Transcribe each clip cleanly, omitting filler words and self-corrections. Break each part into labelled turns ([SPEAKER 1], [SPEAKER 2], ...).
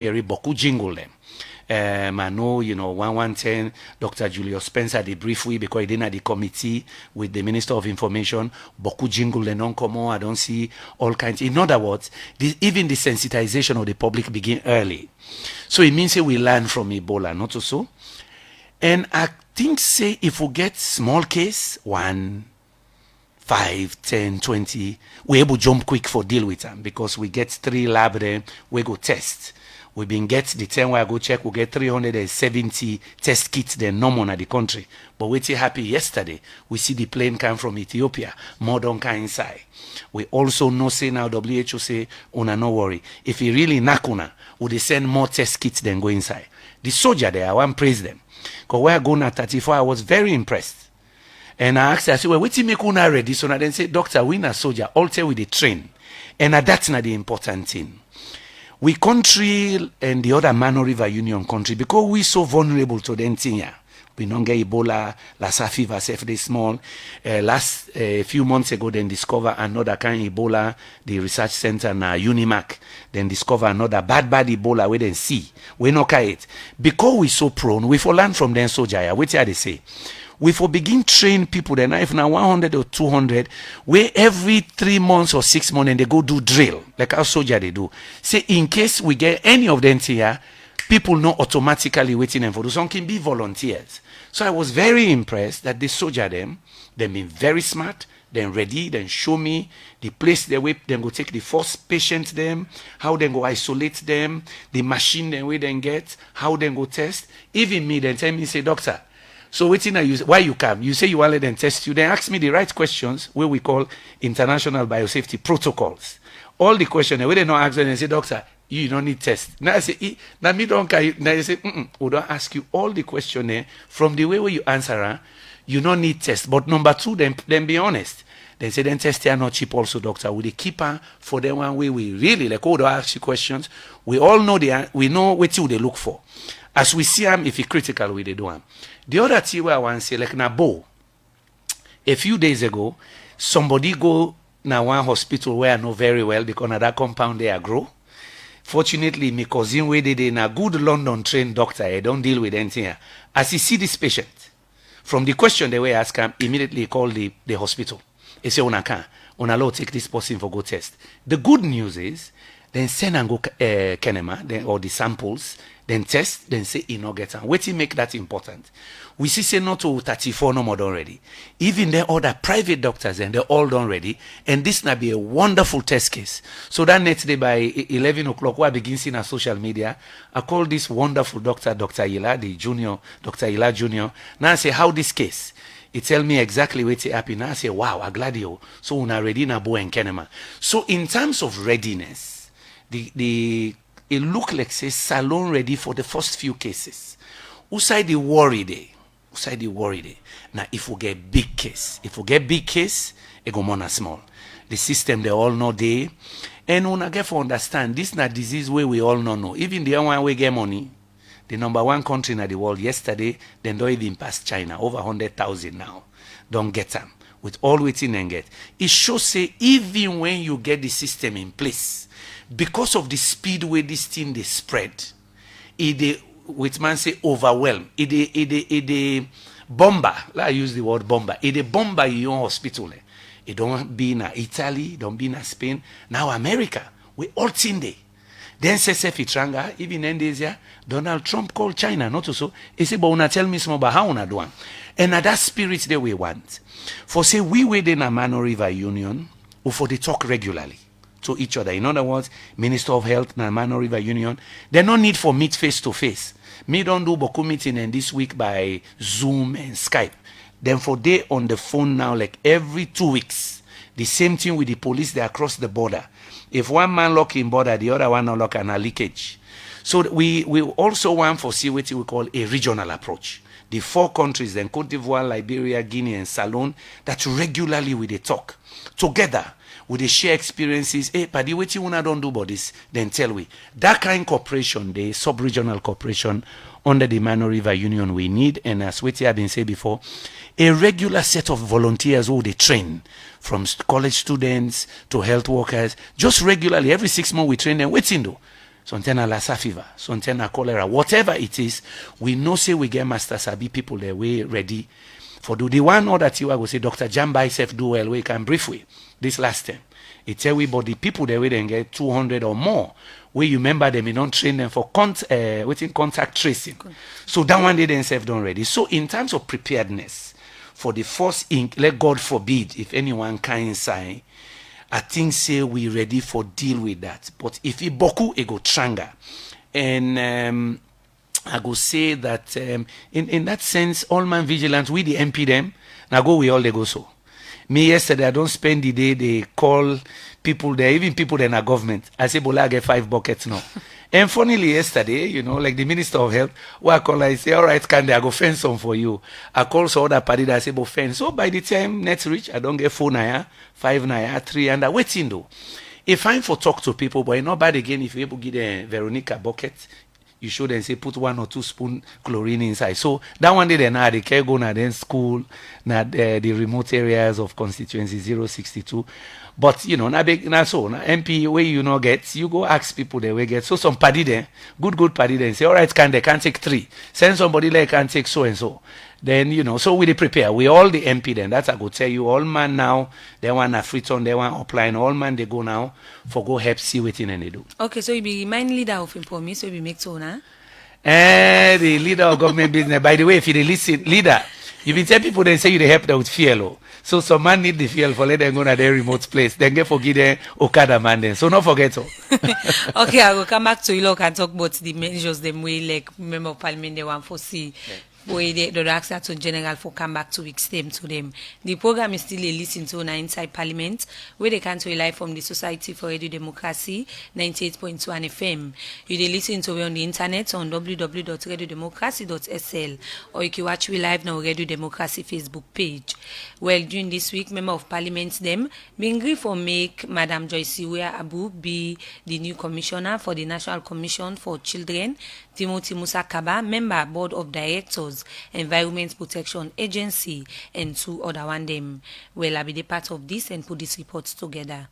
[SPEAKER 1] boku jingle them. I know, 1110, Dr. Julius Spencer, the brief we because he didn't have the committee with the Minister of Information, boku jingle the non-common, I don't see all kinds. In other words, even the sensitization of the public begin early. So it means we learn from Ebola, not so. And I think, say, if we get small case, 1, 5, 10, 20, we're able to jump quick for deal with them because we get 3 lab there, we go test. We been get the 10 where I go check, we get 370 test kits then normal at the country. But we're happy yesterday. We see the plane come from Ethiopia, more don't come inside. We also know say now WHO say, una no worry. If you really nakuna, would they send more test kits than go inside? The soldier there, I want to praise them. Because where I go now 34, I was very impressed. And I asked, I said, well, what you make una ready? So now then say, doctor, we na soldier, all tell we the train. And that's not the important thing. We country and the other Mano River Union country, because we so vulnerable to them thing here. We don't get Ebola, Lassa fever, very small. Last few months ago, then discover another kind of Ebola, the research center na Unimac, then discover another bad Ebola, we then see. We no care it. Because we so prone, we for learn from them soldier. What they say? We for begin train people, then if now 100 or 200, where every 3 months or 6 months, and they go do drill, like our soldier they do. Say, in case we get any of them here, people know automatically waiting them for do. Some can be volunteers. So I was very impressed that the soldier them been very smart, then ready, then show me the place they whip, then go take the first patient them, how they go isolate them, the machine then we then get, how they go test. Even me, then tell me, say, doctor, so waiting I use why you come? You say you want to let them test you. Then ask me the right questions, where we call international biosafety protocols. All the questions, where they not ask them and say, doctor, you don't need test. Now I say, now me don't care. Now you say, we don't ask you all the questionnaire from the way where you answer. You don't need test. But number 2, then be honest. Then say, then test are not cheap also, doctor. We the keeper for the one way we really like. Oh, they ask you questions. We all know we know what you they look for. As we see them, if it's critical, we they do them. The other thing where I want to say, like Nabo, a few days ago, somebody go na one hospital where I know very well because na that compound there grow. Fortunately, my cousin where they na good London trained doctor, I don't deal with anything here. As he see this patient, from the question they were asked him, immediately call the hospital. He say, una can, una lo take this person for go test. The good news is, then send and go Kenema, then, or the samples, then test, then say he no get am. Wetin make that important? We see say not to 34 no more done ready. Even the other private doctors and they're all done ready. And this na be a wonderful test case. So that next day by 11 o'clock, we begin seeing on social media. I call this wonderful doctor, Dr. Ila, the junior, Dr. Ila Junior. Now I say, how this case? He tell me exactly what happened. Now I say, wow, I'm glad you. So una ready na bo and Kenema. So in terms of readiness, it look like say Salon ready for the first few cases. Who side the worry day? Who side the worry day? Now if we get big case, it go more small. The system they all know they, and when I get to understand this not disease where we all know. Even the one we get money, the number 1 country in the world yesterday, then don't even pass China, over 100,000 now. Don't get them with all waiting and get. It shows say even when you get the system in place, because of the speed where this thing they spread, it with man say overwhelm. It bomber. I use the word bomber. It bomber your hospital. It don't be in Italy, don't be in Spain. Now America, we all seen there. Then Sese Fitranga, even in Indonesia, Donald Trump called China, not so. He said, but una tell me some about how una do one. And that spirit that we want. For say we within a Mano River Union, or for they talk regularly to each other. In other words, Minister of Health and Mano River Union, there's no need for meet face to face. Me don't do Boku meeting and this week by Zoom and Skype. Then for they on the phone now, like every 2 weeks, the same thing with the police, they across the border. If one man lock in border, the other one not lock and a leakage. So we also want for see what we call a regional approach. The 4 countries, then Cote d'Ivoire, Liberia, Guinea, and Salon, that regularly we they talk together. With the share experiences, hey, Paddy, what you wanna don't do about this, then tell we. That kind of cooperation, the sub-regional cooperation under the Mano River Union we need, and as we have been said before, a regular set of volunteers who they train, from college students to health workers, just regularly, every 6 months we train them, what's in do? sometimes na Lassa fever, sometimes na cholera, whatever it is, we know say we get Master Sabi people there, we ready for do. The one other thing I go say, Dr. Jamba himself do well, we can brief we this last time. It tell we about the people there, we then get 200 or more. We remember them, we don't train them for contact tracing. So that one they themselves done ready. So in terms of preparedness for the first ink, let God forbid if anyone can sign, I think say we ready for deal with that. But if it boku, it go tranga. And I go say that in that sense, all man vigilant, we the MP them, now go we all they go so. Me yesterday, I don't spend the day, they call people there, even people in our government. I say, Bola, I get 5 buckets now. And funnily, yesterday, you know, like the Minister of Health, where I call, I say, all right, Kande, I go fence some for you. I call some other party that I say, fence. So by the time next reach, I don't get 4 naira, 5 naira, 3, and I waiting though. If I'm for talk to people, but not bad again, if you able to get a Veronica bucket, you should then say put 1 or 2 spoon chlorine inside. So that one day then they can go now then school, now the remote areas of constituency 062. But you know, now so now MP where you know get, you go ask people they will get. So some party there, good party then say, all right, they can't take 3. Send somebody like can take so and so. Then you know, so we prepare. We all the MP then. That's I go tell you, all man now, they want a free turn, they want applying, all man they go now for go help see what in they do.
[SPEAKER 2] Okay, so you be mind leader of Informe, so you make so now.
[SPEAKER 1] The leader of government business. By the way, if you listen, leader, you been tell people they say you they help them with fuel. So some man need the fuel for let them go to their remote place. Then get forget them Okada man then. So not forget so.
[SPEAKER 2] Okay, I will come back to you look and talk about the measures them way like member of parliament they want for see. Where they ask that to general for come back 2 weeks time to them. The program is still a listen to Inside Parliament, where they can to live from the Society for Radio Democracy 98.1 FM. You can listen to it on the internet on www.radiodemocracy.sl, or you can watch we live now Radio Democracy Facebook page. Well, during this week, member of parliament them being agreed for make Madam Julius Abu be the new commissioner for the National Commission for Children, Timothy Musa Kaba, member board of directors, Environment Protection Agency, and 2 other one them. Well, I'll be the part of this and put these reports together.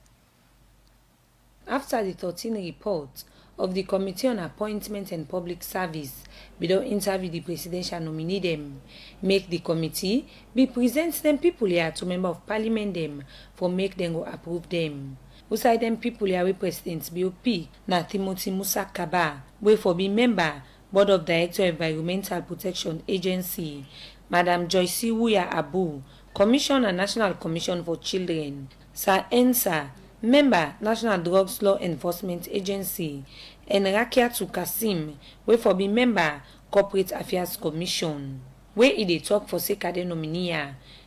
[SPEAKER 2] After the 13 report of the Committee on Appointment and Public Service, we don't interview the presidential nominee them. Make the committee be present them people here to member of parliament them for make them go approve them. Beside them people here with President BOP na Timothy Musa Kaba, way for be member Board of Director Environmental Protection Agency, Madam Julius Maada Abu, Commissioner National Commission for Children, Sir Ensa, member National Drugs Law Enforcement Agency, and Rakiatu Kasim, way for be member Corporate Affairs Commission. Where they talk for Sekade nominee,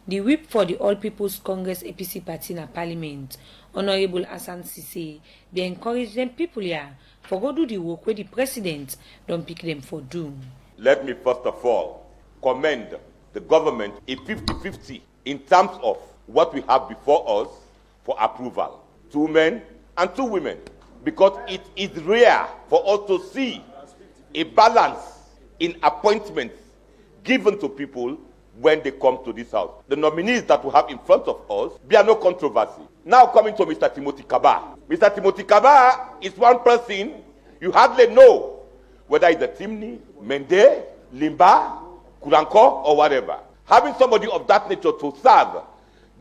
[SPEAKER 2] the whip for the All People's Congress APC party na parliament, Honorable Hassan Sise, they encourage them people here for go do the work where the president don't pick them for do.
[SPEAKER 3] Let me first of all commend the government a 50-50 in terms of what we have before us for approval. 2 men and 2 women. Because it is rare for us to see a balance in appointments given to people when they come to this house. The nominees that we have in front of us, there are no controversy. Now coming to Mr. Timothy Kaba. Mr. Timothy Kaba is one person you hardly know whether it's a Timni, Mende, Limba, Kuranko, or whatever. Having somebody of that nature to serve,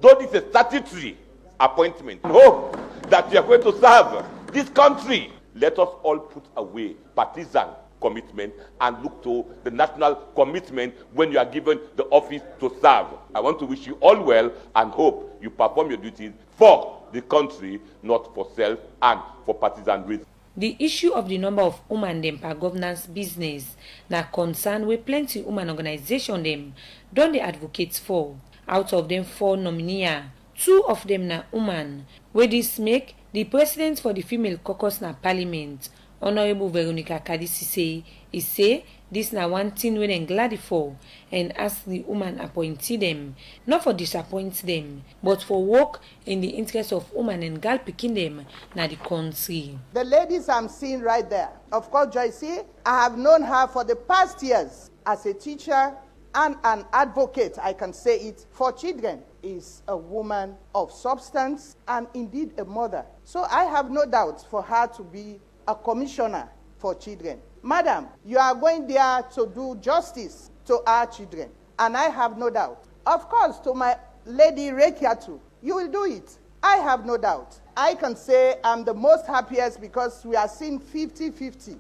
[SPEAKER 3] though this is a statutory appointment, hope that we are going to serve this country. Let us all put away partisan commitment and look to the national commitment when you are given the office to serve. I want to wish you all well and hope you perform your duties for the country, not for self and for partisan reasons.
[SPEAKER 2] The issue of the number of women them per governance business na concern with plenty women organization them don't they advocate for. Out of them 4 nominees, 2 of them na women, where this make the president for the female caucus na parliament, Honorable Veronica Kadisi say this na one thing when I'm glad for, and ask the woman appointee them, not for disappoint them, but for work in the interest of women and girl picking them na the country.
[SPEAKER 4] The ladies I'm seeing right there, of course, Joyce, I have known her for the past years as a teacher and an advocate, I can say it, for children. Is a woman of substance and indeed a mother. So I have no doubt for her to be a commissioner for children. Madam, you are going there to do justice to our children, and I have no doubt. Of course, to my lady Rekiatu, you will do it. I have no doubt. I can say I'm the most happiest because we are seeing 50-50.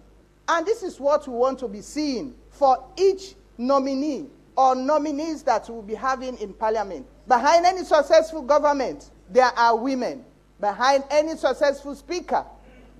[SPEAKER 4] And this is what we want to be seeing for each nominee or nominees that we'll be having in Parliament. Behind any successful government, there are women. Behind any successful speaker,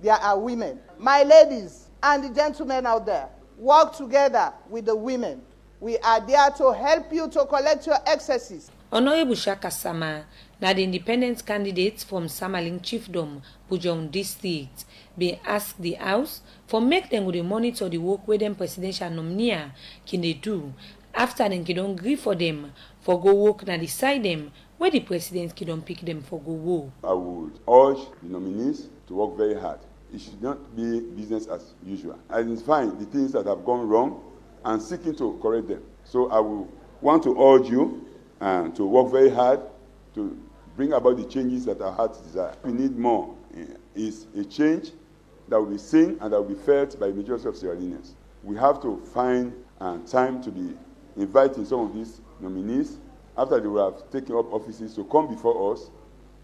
[SPEAKER 4] there are women. My ladies and the gentlemen out there, work together with the women. We are there to help you to collect your excesses.
[SPEAKER 2] Honorable Shaka Sama, na the independent candidates from Samaling Chiefdom, Bujong District, be asked the House for make them with the monitor the work with them presidential nominee can they do after them can don't agree for them for go work na decide them where the president can don't pick them for go work.
[SPEAKER 5] I would urge the nominees to work very hard. It should not be business as usual. Identifying the things that have gone wrong and seeking to correct them. So I will want to urge you to work very hard to bring about the changes that our hearts desire. We need more. Is a change that will be seen and that will be felt by the majority of Sierra Leoneans. We have to find time to be inviting some of these nominees after they will have taken up offices to come before us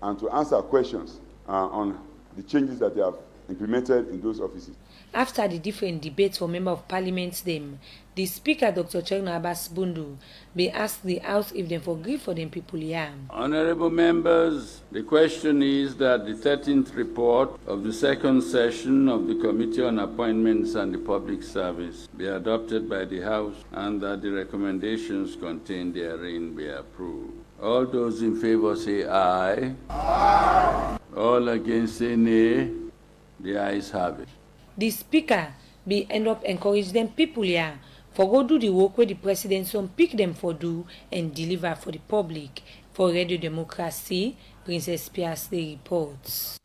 [SPEAKER 5] and to answer questions on the changes that they have implemented in those offices.
[SPEAKER 2] After the different debates for Member of Parliament, the Speaker, Dr. Chegno Abbas Bundu, be asked the House if they forgive for them people here.
[SPEAKER 6] Honorable members, the question is that the 13th report of the second session of the Committee on Appointments and the Public Service be adopted by the House and that the recommendations contained therein be approved. All those in favor say aye. Aye. All against say nay. The ayes have it.
[SPEAKER 2] The Speaker be end up encourage them people here for go do the work where the president some pick them for do and deliver for the public. For Radio Democracy, Princess Pias the reports.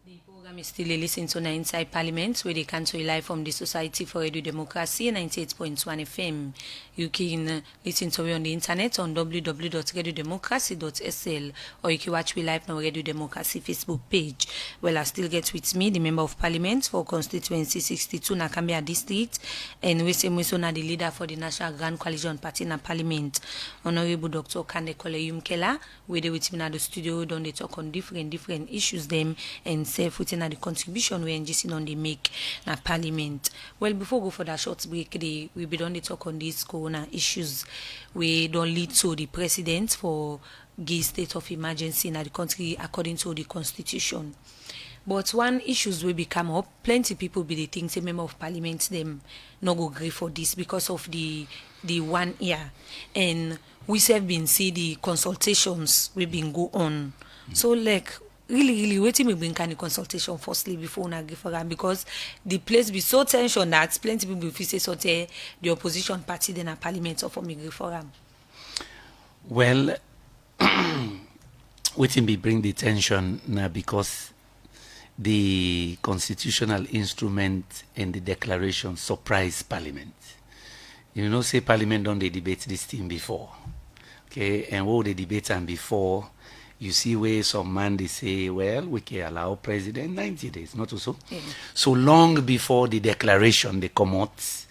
[SPEAKER 2] The program is still a listen to Inside Parliament, where they can to live from the Society for Radio Democracy 98.1 FM. You can listen to me on the internet on www.radiodemocracy.sl, or you can watch me live on Radio Democracy Facebook page. Well, I still get with me the Member of Parliament for Constituency 62 Nakambia District, and we say the leader for the National Grand Coalition Party in Parliament, Honorable Dr. Kande Koleyum Kela, where they with me in the studio, don't they talk on different issues them and say within the contribution we engaging on the make na Parliament. Well, before we go for that short break, we be done the talk on these corona issues. We don't lead to the president for give state of emergency in the country according to the constitution. But one issues will become up. Plenty people be the things a member of parliament them no go agree for this because of the 1 year, and we have been see the consultations we been go on. So like really waiting me bring kind of consultation firstly before I agree for them, because the place be so tension that plenty people feel say so the opposition party then a parliament or for me agree for them.
[SPEAKER 1] Well, waiting be bring the tension now because the constitutional instrument and the declaration surprise Parliament. You know, say Parliament don't they debate this thing before, okay? And what they debate and before, you see where some man they say, well, we can allow president 90 days, not so. So long before the declaration they come out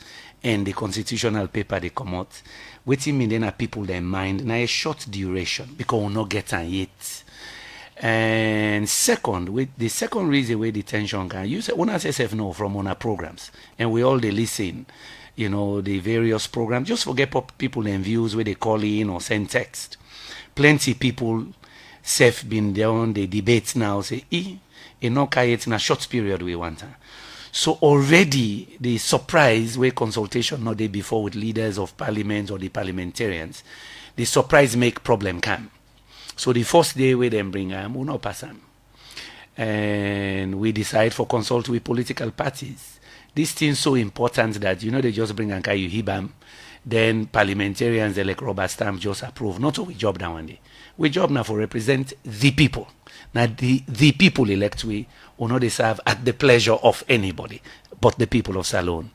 [SPEAKER 1] and the constitutional paper they come out, waiting me then are people their mind now a short duration because we not get on yet. And second, with the second reason where the tension can use it, one says no from on our programs, and we all they listen, you know, the various programs. Just forget people and views where they call in or send text. Plenty people self been there on the debates now say, no in a short period we want. So already the surprise where consultation not there before with leaders of parliament or the parliamentarians, the surprise make problem come. So the first day we then bring we not pass them. And we decide for consult with political parties. This thing's so important that, you know, they just bring and you hibam, then parliamentarians, they like rubber stamp, just approve. Not so we job now one day. We job now for represent the people. Now the people elect we, or not they serve at the pleasure of anybody, but the people of Salone.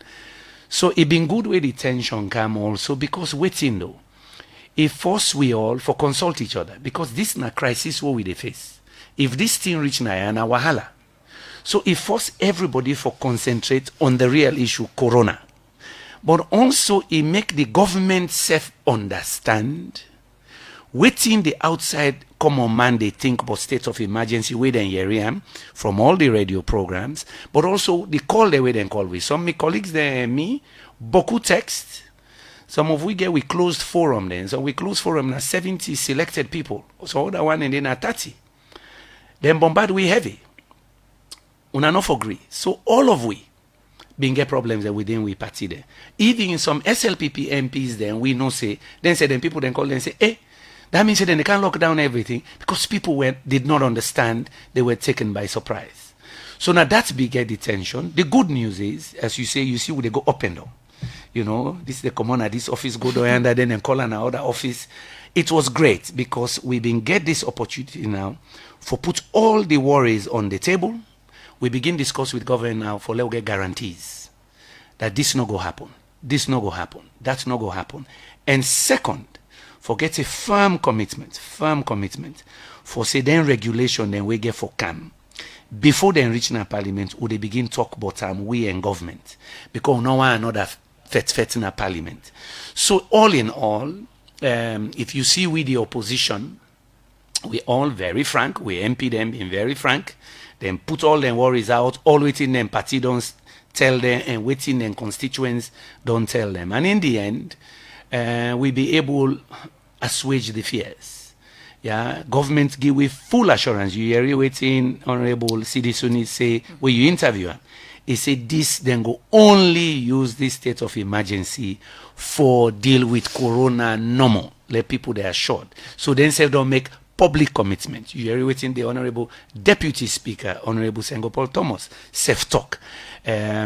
[SPEAKER 1] So it been good way the tension come also, because waiting though, it force we all for consult each other, because this na crisis what we they face. If this thing reach na wahala, So it forced everybody to concentrate on the real issue, corona. But also it make the government self understand waiting the outside common man they think about state of emergency way then hear from all the radio programs, but also the call the way then call with some of my colleagues there me beaucoup text. Some of we get we closed forum then. So we closed forum na 70 selected people. So other one and then na 30. Then bombard we heavy. Una not agree. So all of we been get problems that within we party there. Even in some SLPP MPs then we know say then people then call and say, hey, that means then they can't lock down everything because people did not understand, they were taken by surprise. So now that's bigger detention. The good news is, as you say, you see they go up and down. You know, this is the common at this office, go down and then call another office. It was great because we been get this opportunity now for put all the worries on the table. We begin discuss with government now for let's get guarantees that this not go happen, this not go happen, that's not go happen. And second, for get a firm commitment for say then regulation then we get for CAM. Before they reach in parliament, would they begin talk about we and government because no one another fet in a parliament. So all in all, if you see we the opposition, we all very frank, we MP them in very frank, then put all them worries out, all waiting them party don't tell them and waiting them constituents don't tell them. And in the end, we be able to assuage the fears. Yeah, government give we full assurance. You hear waiting Honorable Sidi Suni say when you interview him, he said this then go only use this state of emergency for deal with corona normal. Let people they are assured. So then say don't make public commitment. You hear waiting the Honorable Deputy Speaker, Honorable Sengopol Thomas, self-talk.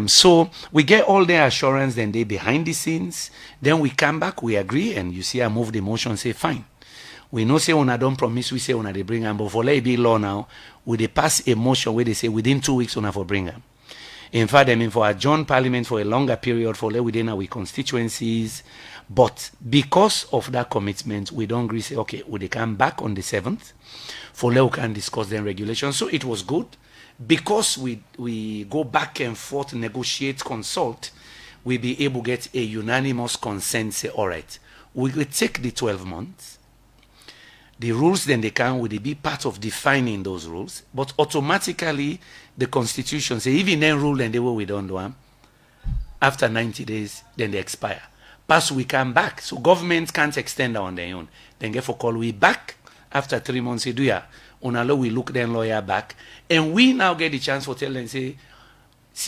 [SPEAKER 1] So we get all the assurance, then they behind the scenes. Then we come back, we agree, and you see I move the motion, say fine. We know say una don't promise, we say una they bring them, but for let it be law now, we they pass a motion where they say within 2 weeks una for bring them. In fact, I mean for adjourn parliament for a longer period for let within our constituencies. But because of that commitment, we don't agree say, okay, will they come back on the 7th for let we can discuss the regulation. So it was good. Because we go back and forth, negotiate, consult, we be able to get a unanimous consent, say, all right, we will take the 12 months. The rules then they can will be part of defining those rules, but automatically the constitution say even then rule then they will we don't do them. After 90 days, then they expire. Pass we come back. So government can't extend on their own. Then get for call we back after 3 months, say, do ya? On allow we look then lawyer back. And we now get the chance for tell them say,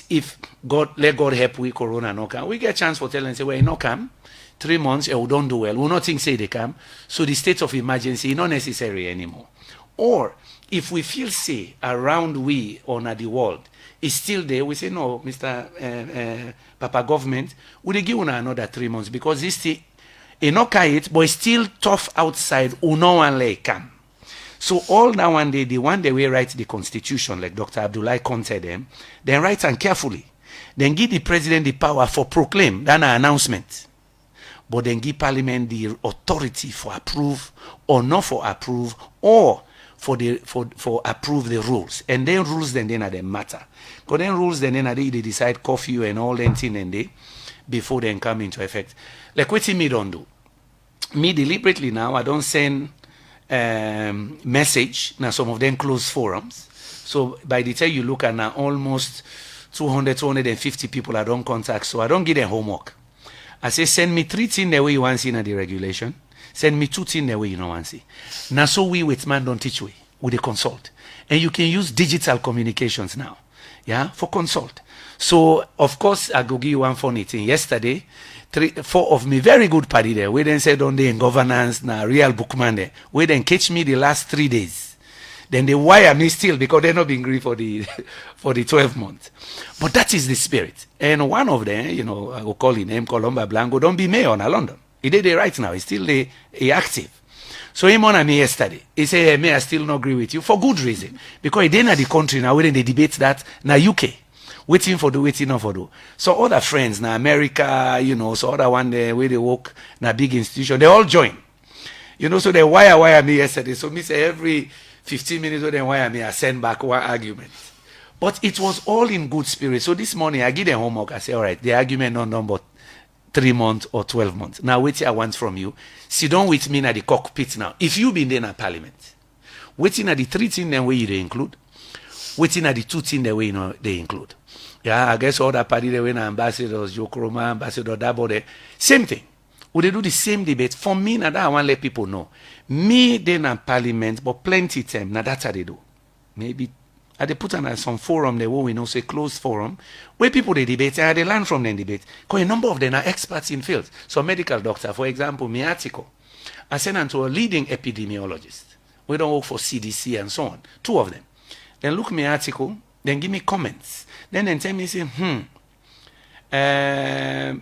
[SPEAKER 1] if God let God help we corona no come. We get a chance for tell them say, well, no come. 3 months, we don't do well. We not think say they come. So the state of emergency is not necessary anymore. Or if we feel say around we or the world is still there, we say no, Mr. Papa government, we they give una another 3 months because this thing not it, but it's still tough outside. No one like come. So all now one day, the one day we write the constitution, like Dr. Abdullah Conte them, then write and carefully. Then give the president the power for proclaim, then an announcement. But then give parliament the authority for approve or not for approve or for approve the rules. And then rules then are the matter. Because then rules then they decide curfew and all that thing and they before they come into effect. Like what me don't do. Me deliberately now I don't send message. Now some of them close forums. So by the time you look at now almost 250 people I don't contact. So I don't give them homework. I say send me 3 things the way you want to see in the regulation. Send me 2 things the way you don't want to see. Now so we with man don't teach we the consult. And you can use digital communications now. Yeah, for consult. So of course I go give you one funny thing. Yesterday, 4 of me very good party there. We then said on the in governance na real bookman there. We then catch me the last 3 days. Then they wire me still because they're not being agreed for the 12 months. But that is the spirit. And one of them, you know, I will call his name Columba Blanco, don't be mayor in London. He did it right now. He's still active. So him on me yesterday. He said, hey, may I still not agree with you for good reason. Because he didn't at the country now, when they debate that now UK. Waiting for not for do. So other friends now America, you know, so other one there where they work na big institution, they all join. You know, so they wire me yesterday. So me say every 15 minutes when they wire me, I send back one argument. But it was all in good spirit. So this morning I give them homework. I say, all right, the argument not number 3 months or 12 months. Now wait I want from you. Sit down with me at the cockpit now. If you been there in Parliament, waiting at the 3 things then where you they include, waiting at the 2 things the way they include. Yeah, I guess all that party they win ambassadors, Joe Kroma, Ambassador Dabo, they same thing. Would they do the same debate? For me, now that I want to let people know. Me, they in Parliament, but plenty time. Now that's how they do. Maybe they put on some forum there where we know say closed forum where people they debate and they learn from them debate. Because a number of them are experts in fields. So medical doctor, for example, my article, I sent them to a leading epidemiologist. We don't work for CDC and so on. 2 of them. Then look my article, then give me comments. Then tell me say,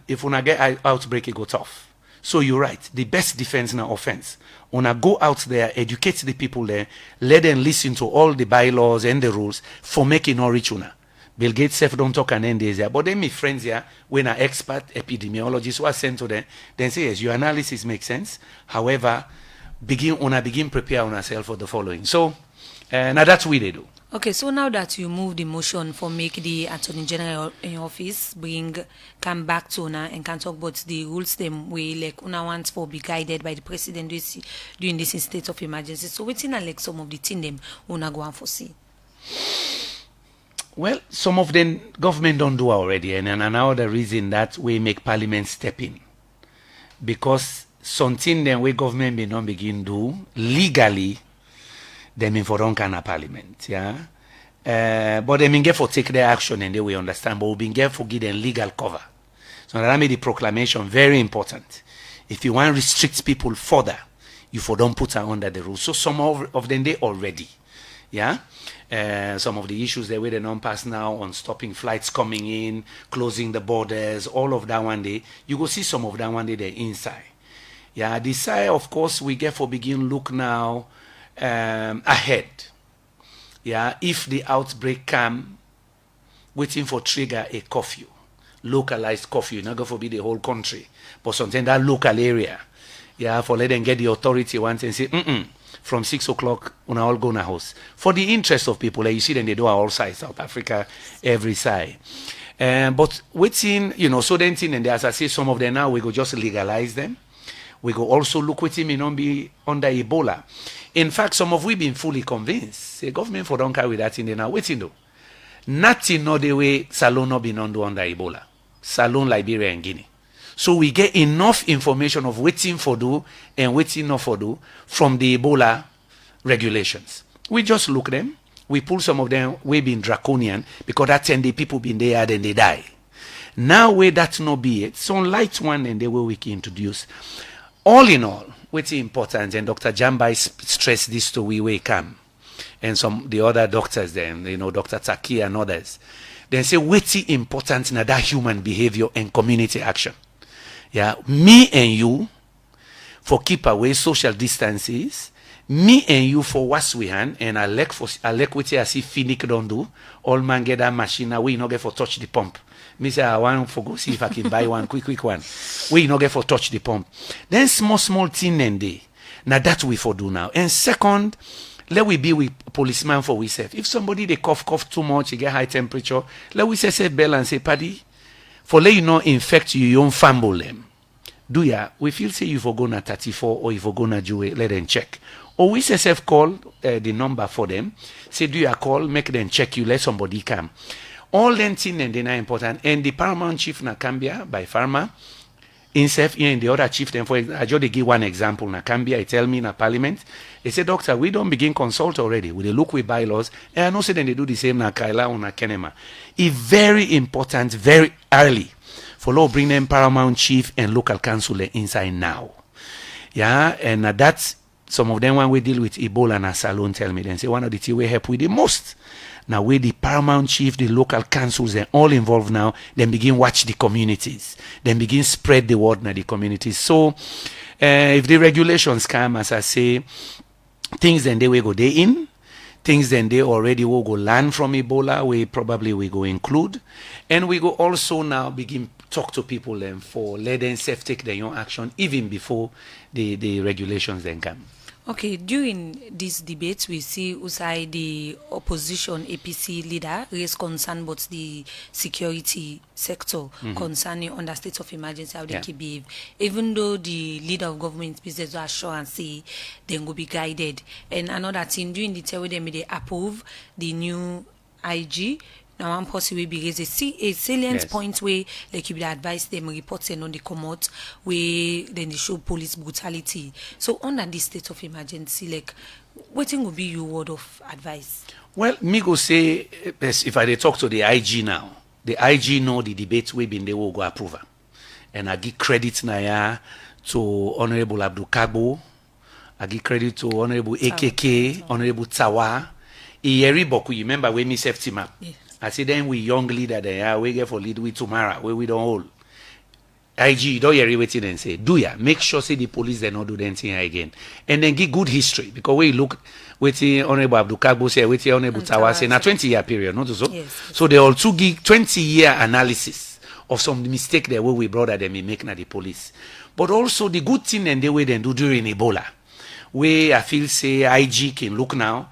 [SPEAKER 1] if una get outbreak, it go tough. So you're right. The best defense now offense. When I go out there, educate the people there, let them listen to all the bylaws and the rules for making no rich una. Bill Gates self don't talk and end days there. But then my friends here, when are expert epidemiologists who are sent to them, then say yes, your analysis makes sense. However, begin prepare on ourselves for the following. So now that's what they do.
[SPEAKER 2] Okay, so now that you move the motion for make the Attorney General in office come back to Una and can talk about the rules them way like Una wants for be guided by the president during this state of emergency. So what's in like some of the thing them Una go and foresee?
[SPEAKER 1] Well, some of them government don't do already, and another reason that we make Parliament step in. Because something then we government may not begin do legally. They mean for don't kind of Parliament, yeah. But they mean get for take their action and they will understand. But we been get for give them legal cover. So that made the proclamation very important. If you want to restrict people further, you for don't put her under the rules. So some of them they already, yeah. Some of the issues that we they don't pass now on stopping flights coming in, closing the borders, all of that one day. You go see some of that one day they're inside. Yeah, the side of course we get for begin look now. Ahead, yeah. If the outbreak come, waiting for trigger a curfew, localized curfew, not going to be the whole country, but something that local area, yeah. For let them get the authority once and say, from 6 o'clock, we all go in a house. For the interest of people, like you see them they do all sides, South Africa, every side. But waiting, so then thing and as I say, some of them now we go just legalize them. We go also look with him not be under Ebola. In fact, some of we been fully convinced. The government for don't carry that in there now. Waiting though. Nothing no the way Salon not been under Ebola. Salon, Liberia and Guinea. So we get enough information of waiting for do and waiting not for do from the Ebola regulations. We just look them. We pull some of them. We been draconian because that 10 the people been there then they die. Now where that no be it. Some light one and they will we can introduce. All in all, what's important, and Dr. Jambai stressed this to we come, and some the other doctors then, Dr. Taki and others, then say what's important in that human behavior and community action. Yeah, me and you for keep away social distances, me and you for wash we hand, and I like what I see Phoenix don't do. All man get that machine, we not get for touch the pump. Me say I want for go see if I can buy one quick one. We no get for touch the pump. Then small thing and day. Now that we for do now. And second, let we be with policeman for we safe. If somebody they cough too much, you get high temperature, let we say bell and say paddy. For let you not infect you own family them. Do ya? We feel say you for go na 34 or you for go na Jue, let them check. Or we say call the number for them. Say do ya call, make them check you, let somebody come. All them things and they are important. And the paramount chief na Cambia by Pharma, INSEF and the other chief, then for I just give one example. Na Cambia, he tell me in a Parliament, he said, Doctor, we don't begin consult already. We look with bylaws. And I know say then they do the same na Kaila or na Kenema. It's very important, very early for law bring them paramount chief and local council inside now. Yeah, and that's some of them when we deal with Ebola and Salon tell me, then say one of the things we help with the most. Now, where the paramount chief, the local councils, they're all involved now, then begin watch the communities. Then begin spread the word now the communities. So, if the regulations come, as I say, things then they will go they in, things then they already will go learn from Ebola, we probably will go include. And we go also now begin talk to people then for let them self take their own action even before the regulations then come.
[SPEAKER 2] Okay, during this debate, we see Usai, the opposition APC leader, raise concern about the security sector concerning under state of emergency, how they keep behave. Even though the leader of government business assurance say they will be guided. And another thing, during the time they may approve the new IG. Now, one person will be raise a salient point where like you will advise them reporting on the commot where then they show police brutality. So under this state of emergency, like what thing will be your word of advice?
[SPEAKER 1] Well, me go say if I dey talk to the IG now, the IG know the debate we been they will go approve am. And I give credit now to Honorable Abdul Kagbo, I give credit to Honorable AKK, Honorable Tawa. Iyeri Boku, you remember when me safety map?
[SPEAKER 2] Yes.
[SPEAKER 1] I say then we young leader there, we get for lead with tomorrow, where we don't hold. IG, don't hear waiting and say, do ya make sure say the police they not do anything again. And then give good history. Because we look waiting Honorable Abdul Kagbo say, waiting Honorable Tawa say, na 20-year period, not so.
[SPEAKER 2] Yes.
[SPEAKER 1] So they also give 20-year analysis of some mistake that we brother them make na the police. But also the good thing and the way they do during Ebola. Where I feel say IG can look now.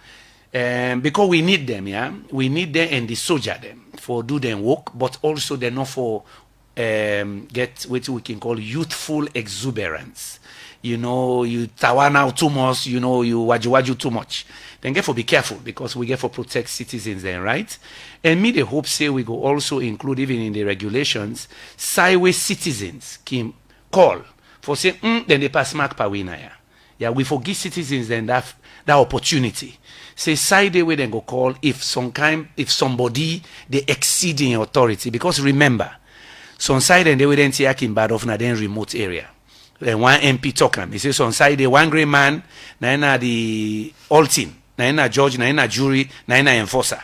[SPEAKER 1] Because we need them, we need them and the soldier them for do them work, but also they're not for get what we can call youthful exuberance. You know, you tawa now too much, you know, you waju too much. Then get for be careful because we get for protect citizens then, right? And me the hope say we go also include even in the regulations, sideways citizens can call for say then they pass mark per winner. Yeah, we forgive citizens then that opportunity. Say side way then go call if somebody they exceed in authority, because remember some side and they will then take in bad off na then remote area. Then one MP talk him. He says some side the one great man na the all team, na judge, na jury, na enforcer.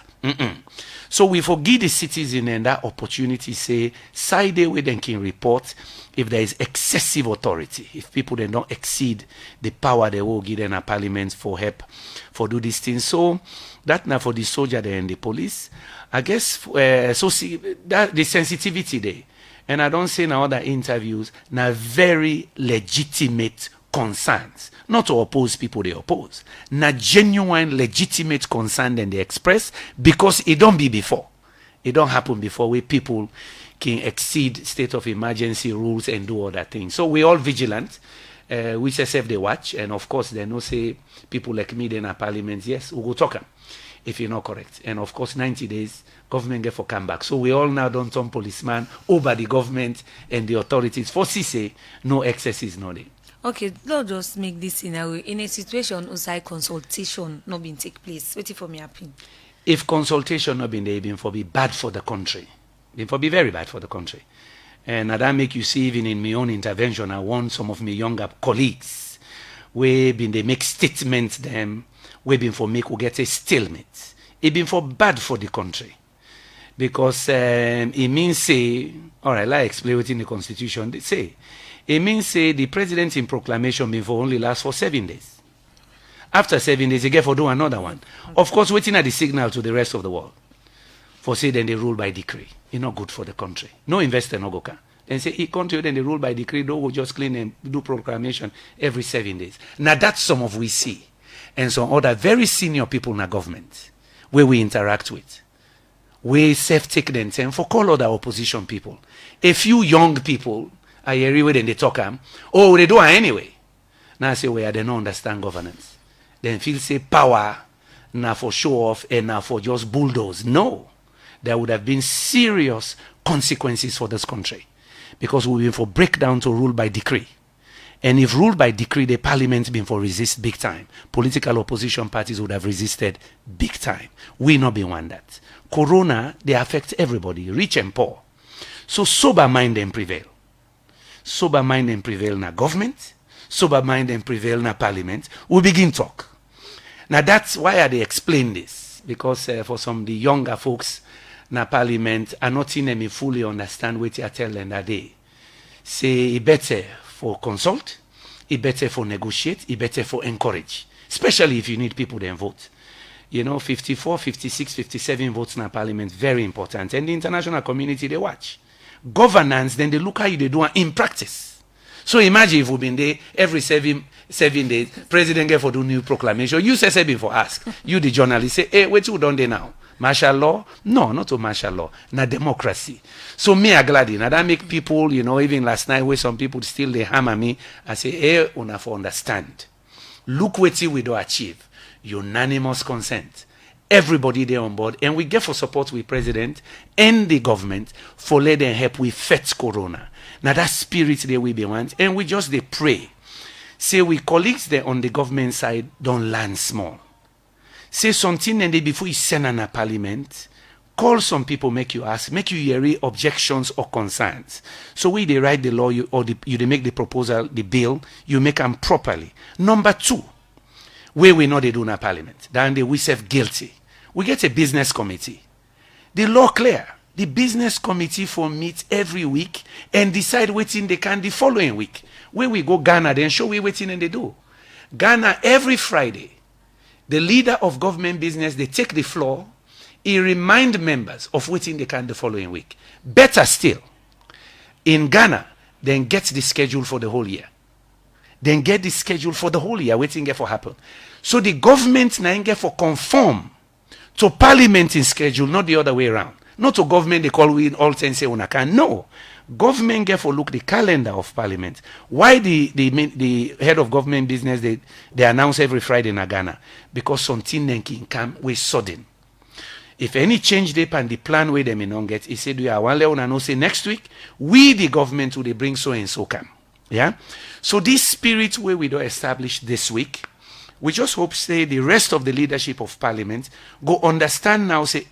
[SPEAKER 1] So we forgive the citizen and that opportunity say side way then can report if there is excessive authority, if people then don't exceed the power they will give in a parliament for help for do these things. So that now for the soldier and the police, I guess so see that the sensitivity there. And I don't say in other interviews now very legitimate concerns. Not to oppose people they oppose. Now genuine legitimate concern then they express because it don't be before. It don't happen before where people can exceed state of emergency rules and do other things. So we all vigilant, which SF they watch, and of course they know say people like me in our parliament, yes, we go talk them if you're not correct. And of course 90 days, government get for come back. So we all now don't turn policeman over the government and the authorities. For say no excesses, no day.
[SPEAKER 2] Okay, let's just make this scenario. In a situation outside consultation not been take place, waiting for me happen.
[SPEAKER 1] If consultation not been there, been for be bad for the country. Been for be very bad for the country. And that make you see even in my own intervention, I want some of my younger colleagues where been they make statements them, where been for make we get a stalemate. It been for bad for the country. Because it means say, all right, let's explain what in the constitution they say. It means say the president in proclamation been for only last for 7 days. After 7 days, he get for do another one. Of course, waiting at the signal to the rest of the world. For say then they rule by decree. It's not good for the country. No investor no go can. Then say country then they rule by decree, don't go just clean and do proclamation every 7 days. Now that's some of we see. And some other very senior people in the government where we interact with. We self-take them and for call other opposition people. A few young people I hear when they talk oh they do it anyway. Now I say they don't understand governance. Then feel say power now for show off and now for just bulldoze. No. There would have been serious consequences for this country. Because we've been for breakdown to rule by decree. And if ruled by decree, the parliament been for resist big time. Political opposition parties would have resisted big time. We not been one that. Corona, they affect everybody, rich and poor. So sober mind and prevail. Sober mind and prevail na government. Sober mind and prevail na parliament. We begin talk. Now that's why they explain this. Because for some of the younger folks na parliament are not in them fully understand what I tell them that day. Say it better for consult, it better for negotiate, it better for encourage. Especially if you need people then vote. You know, 54, 56, 57 votes in parliament, very important. And the international community, they watch. Governance, then they look how you they do it in practice. So imagine if we've been there every seven days, president get for do new proclamation. You say before ask. You the journalist say, hey, what you done there now? Martial law? No, not to martial law. Na democracy. So me a glad in. That make people, even last night where some people still they hammer me, I say, hey, una for understand. Look what we do achieve. Unanimous consent. Everybody there on board. And we get for support with president and the government for let them help with fight corona. Now that spirit there we be want. And we just they pray. Say we colleagues there on the government side don't land small. Say something and they before you send on a parliament, call some people, make you ask, make you hear objections or concerns. So we they write the law you they make the proposal, the bill, you make them properly. Number 2, where we know they do in a parliament, then they we serve guilty. We get a business committee. The law clear. The business committee for meet every week and decide waiting they can the following week. Where we go Ghana, then show we waiting and they do. Ghana every Friday. The leader of government business, they take the floor, he remind members of waiting they can the following week. Better still, in Ghana, then get the schedule for the whole year. Then get the schedule for the whole year, waiting get for happen. So the government now get for conform to parliament in schedule, not the other way around. Not to government they call we in all sense say una can. No. Government get for look the calendar of parliament. Why the head of government business they announce every Friday in Ghana? Because something then can come with sudden. If any change they and the plan where they may not get, he said we are one level and say next week we the government will they bring so and so come. Yeah. So this spirit where we do establish this week, we just hope say the rest of the leadership of parliament go understand now say,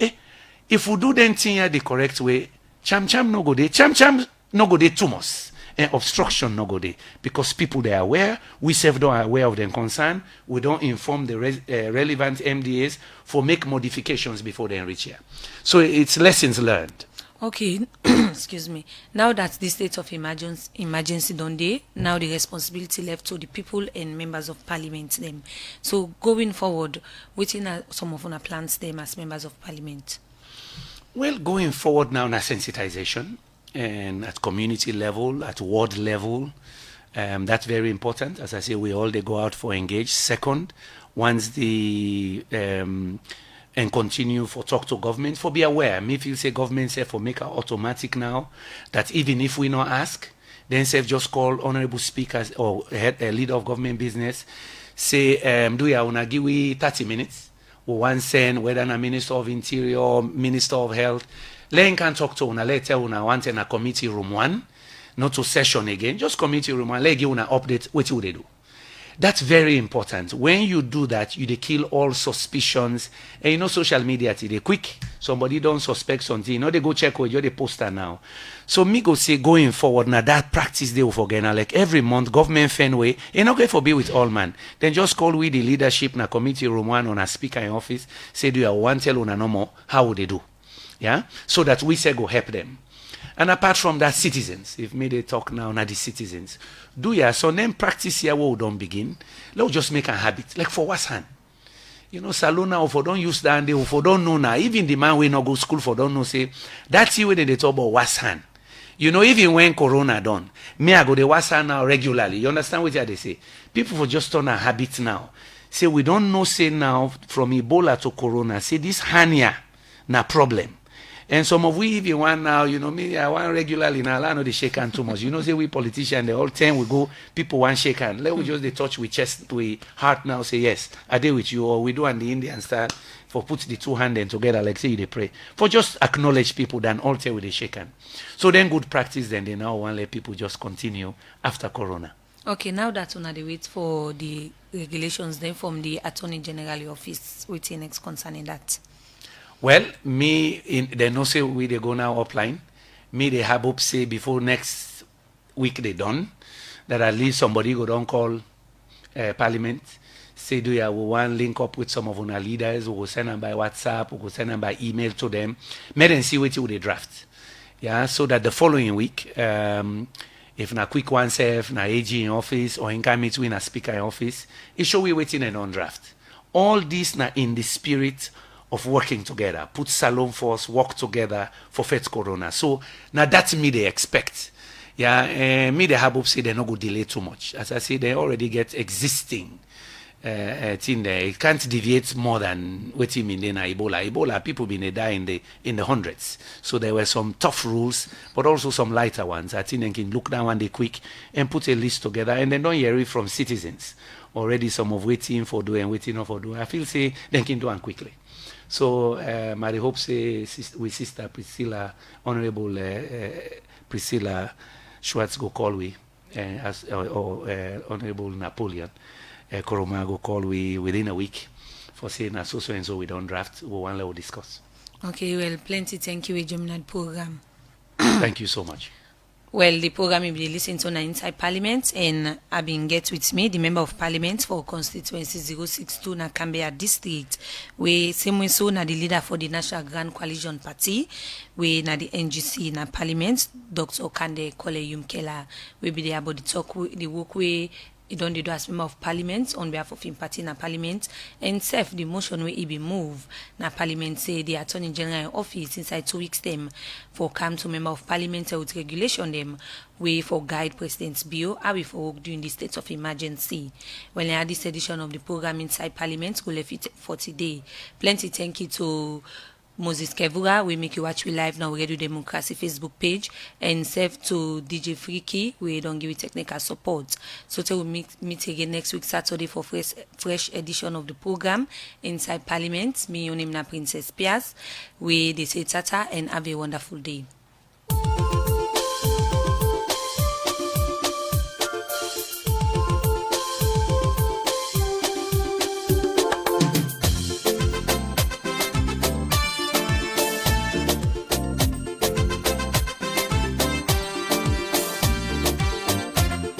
[SPEAKER 1] if we do then thing the correct way, cham no go there, cham no go there too much, and obstruction no go there because people they are aware, we self don't are aware of their concern, we don't inform the relevant MDAs for make modifications before they reach here. So it's lessons learned.
[SPEAKER 2] Okay, excuse me. Now that the state of emergency done there, now the responsibility left to the people and members of parliament them. So going forward, within some of our plans them as members of parliament.
[SPEAKER 1] Well, going forward now, na sensitization and at community level, at ward level, that's very important. As I say, we all they go out for engage. Second, once the and continue for talk to government for be aware. Me feel say government say for make it automatic now that even if we not ask, then say just call honorable speakers or head leader of government business, say do ya wanna give we 30 minutes. Or one send whether a Minister of Interior, Minister of Health, Len can talk to una, let tell una want in a committee room 1, not to session again, just committee room 1, let give una update, what will they do? That's very important. When you do that, you they kill all suspicions. And social media today, quick, somebody don't suspect something, they go check with you, they poster now. So me go say going forward, now that practice they will forget now, like every month, government Fenway, not going to be with all man. Then just call we the leadership na committee room 1 on a speaker in office, say do you want tell una no more, how would they do? Yeah? So that we say go help them. And apart from that, citizens, if me they talk now, the citizens, do ya, so then practice here where we don't begin. Let's just make a habit, like for what's hand. Salona, if we don't use that, and if we don't know now, even the man we not go school for don't know, say, that's the way they talk about what's hand. Even when Corona done, me I go the what's hand now regularly. You understand what they say? People for just turn a habit now. Say, we don't know, say now, from Ebola to Corona, say this hernia, na problem. And some of we even want now, me, I want regularly now, I know they shake hand too much. Say we politicians, the whole time we go, people want shake hand. Let we just they touch with chest, with heart now, say yes, I deal with you, or we do on the Indian style, for put the two hands together, like say they pray. For just acknowledge people, then all time with the shake hand. So then good practice, then they now want let people just continue after Corona. Okay,
[SPEAKER 2] now that we they wait for the regulations then from the Attorney General office, what's your next concerning that?
[SPEAKER 1] Well, they no say we they go now upline. Me they have hope say before next week they done that at least somebody go down call Parliament. Say do ya we want link up with some of our leaders. We will send them by WhatsApp. We will send them by email to them. Make them see what they draft. Yeah, so that the following week, if na quick one self, na AG in office or in can meet with a speaker in office, it show we waiting and on draft. All this na in the spirit of working together, put Salon Force, work together for fight Corona. So now that's me they expect. Yeah, me the hope say they no go delay too much. As I say, they already get existing thing there. It can't deviate more than what you mean in Ebola. Ebola, people been die in the hundreds. So there were some tough rules, but also some lighter ones. I think they can look down one day quick and put a list together, and then don't hear it from citizens. Already some of waiting for do and waiting not for do. I feel say they can do one quickly. So my hope say with Sister Priscilla, Honorable Priscilla Schwartz go call we or Honorable Napoleon Koroma go call we within a week for saying so and so we don't draft. We want to discuss.
[SPEAKER 2] Okay, well, plenty thank you, German program.
[SPEAKER 1] Thank you so much.
[SPEAKER 2] Well, the program will be listening to Inside Parliament, and I've been get with me, the Member of Parliament for constituency 062 na Canberra District, we same way so na the leader for the National Grand Coalition Party, we na the NGC na Parliament, Dr. Okande Kole Yumkela, we be there about the talk, the work we don't do as Member of Parliament on behalf of him party na Parliament, and self the motion where he be move na Parliament say the Attorney General in office inside 2 weeks them for come to Member of Parliament with regulation them way for guide President's Bio how we for work during the state of emergency. When I had this edition of the program Inside Parliament go left it 40 day. Plenty thank you to Moses Kevura, we make you watch we live now. We do Democracy Facebook page and serve to DJ Freaky. We don't give you technical support. So till we meet again next week Saturday for fresh edition of the program Inside Parliament. Me your name na Princess Pias. We they say tata and have a wonderful day.